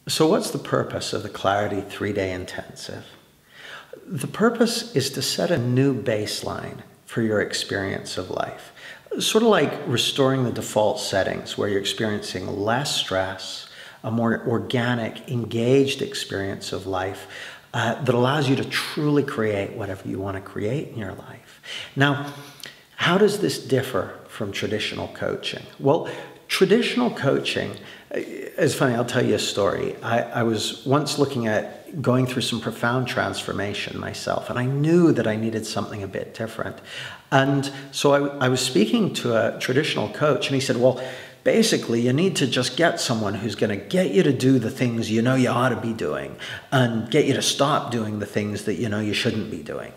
So what's the purpose of the Clarity 3-day intensive? The purpose is to set a new baseline for your experience of life. Sort of like restoring the default settings where you're experiencing less stress, a more organic, engaged experience of life that allows you to truly create whatever you want to create in your life. Now, how does this differ from traditional coaching? Well, traditional coaching, it's funny, I'll tell you a story. I was once looking at going through some profound transformation myself, and I knew that I needed something a bit different. And so I was speaking to a traditional coach, and he said, well, basically, you need to just get someone who's going to get you to do the things you know you ought to be doing and get you to stop doing the things that you know you shouldn't be doing.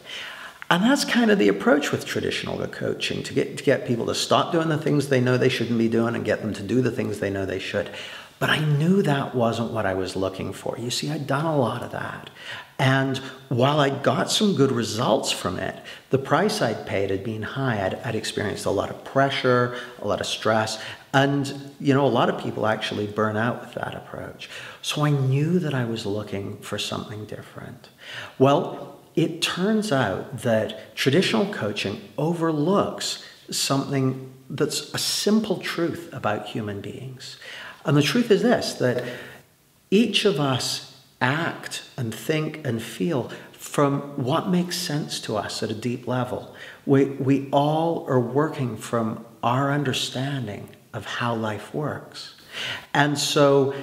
And that's kind of the approach with traditional coaching, to get people to stop doing the things they know they shouldn't be doing and get them to do the things they know they should. But I knew that wasn't what I was looking for. You see, I'd done a lot of that. And while I got some good results from it, the price I'd paid had been high. I'd experienced a lot of pressure, a lot of stress, and a lot of people actually burn out with that approach. So I knew that I was looking for something different. Well, it turns out that traditional coaching overlooks something that's a simple truth about human beings. And the truth is this, that each of us act and think and feel from what makes sense to us at a deep level. We all are working from our understanding of how life works. And so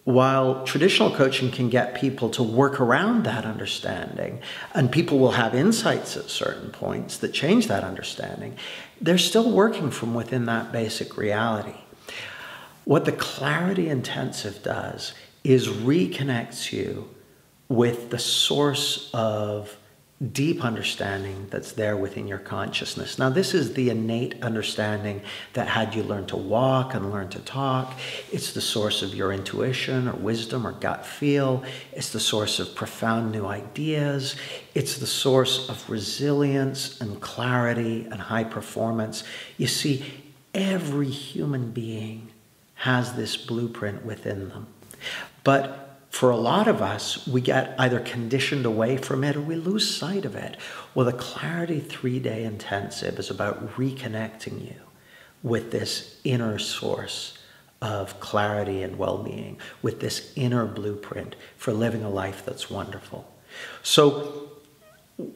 while traditional coaching can get people to work around that understanding, and people will have insights at certain points that change that understanding, they're still working from within that basic reality. What the Clarity Intensive does is reconnects you with the source of deep understanding that's there within your consciousness. Now, this is the innate understanding that had you learn to walk and learn to talk. It's the source of your intuition or wisdom or gut feel. It's the source of profound new ideas. It's the source of resilience and clarity and high performance. You see, every human being has this blueprint within them. But for a lot of us, we get either conditioned away from it or we lose sight of it. Well, the Clarity 3-day intensive is about reconnecting you with this inner source of clarity and well-being, with this inner blueprint for living a life that's wonderful. So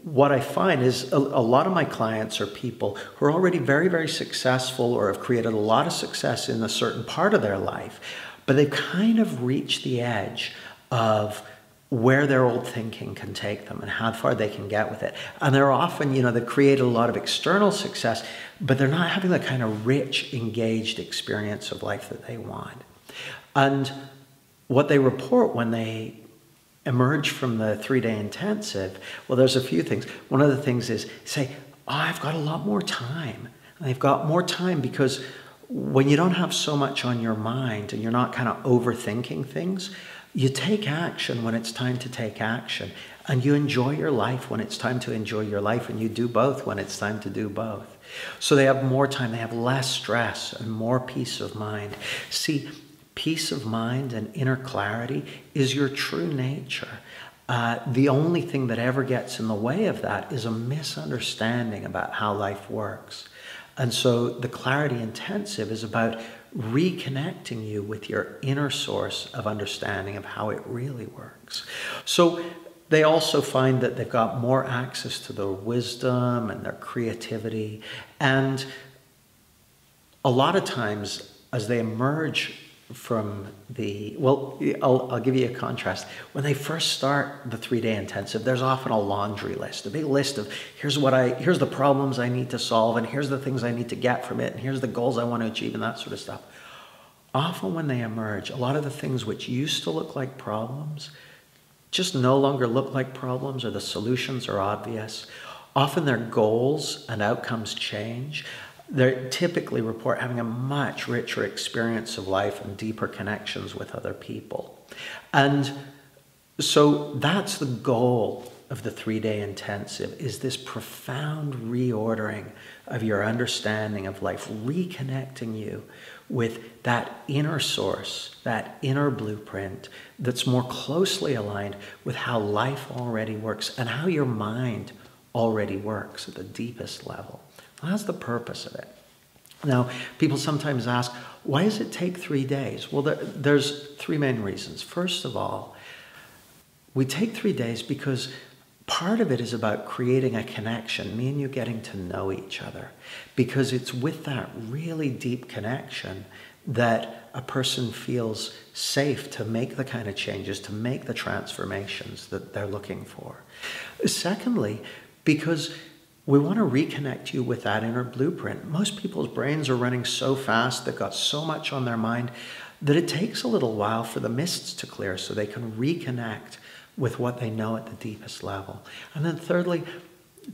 what I find is a lot of my clients are people who are already very, very successful or have created a lot of success in a certain part of their life, but they've kind of reached the edge of where their old thinking can take them and how far they can get with it. And they're often, they've created a lot of external success, but they're not having the kind of rich, engaged experience of life that they want. And what they report when they emerge from the 3-day intensive, well, there's a few things. One of the things is say, I've got a lot more time. And they've got more time because when you don't have so much on your mind and you're not kind of overthinking things, you take action when it's time to take action, and you enjoy your life when it's time to enjoy your life, and you do both when it's time to do both. So they have more time, they have less stress and more peace of mind. See, peace of mind and inner clarity is your true nature. The only thing that ever gets in the way of that is a misunderstanding about how life works. And so the Clarity Intensive is about reconnecting you with your inner source of understanding of how it really works. So they also find that they've got more access to their wisdom and their creativity. And a lot of times as they emerge from I'll give you a contrast. When they first start the 3-day intensive, there's often a laundry list, a big list of here's the problems I need to solve, and here's the things I need to get from it, and here's the goals I want to achieve, and that sort of stuff. Often when they emerge, a lot of the things which used to look like problems just no longer look like problems, or the solutions are obvious. Often their goals and outcomes change. They typically report having a much richer experience of life and deeper connections with other people. And so that's the goal of the 3-day intensive, is this profound reordering of your understanding of life, reconnecting you with that inner source, that inner blueprint that's more closely aligned with how life already works and how your mind already works at the deepest level. That's the purpose of it. Now, people sometimes ask, why does it take 3 days? Well, there's three main reasons. First of all, we take 3 days because part of it is about creating a connection, me and you getting to know each other, because it's with that really deep connection that a person feels safe to make the kind of changes, to make the transformations that they're looking for. Secondly, because we want to reconnect you with that inner blueprint. Most people's brains are running so fast, they've got so much on their mind that it takes a little while for the mists to clear so they can reconnect with what they know at the deepest level. And then thirdly,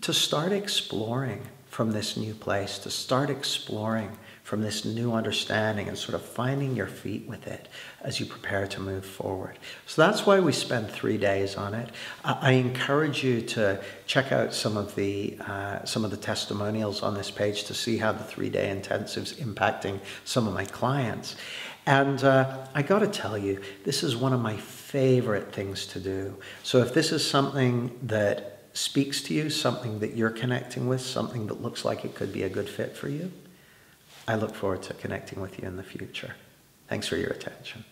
to start exploring from this new place, to start exploring from this new understanding and sort of finding your feet with it as you prepare to move forward. So that's why we spend 3 days on it. I encourage you to check out some of the testimonials on this page to see how the 3-day intensive's impacting some of my clients. And I got to tell you, this is one of my favorite things to do. So if this is something that speaks to you, something that you're connecting with, something that looks like it could be a good fit for you, I look forward to connecting with you in the future. Thanks for your attention.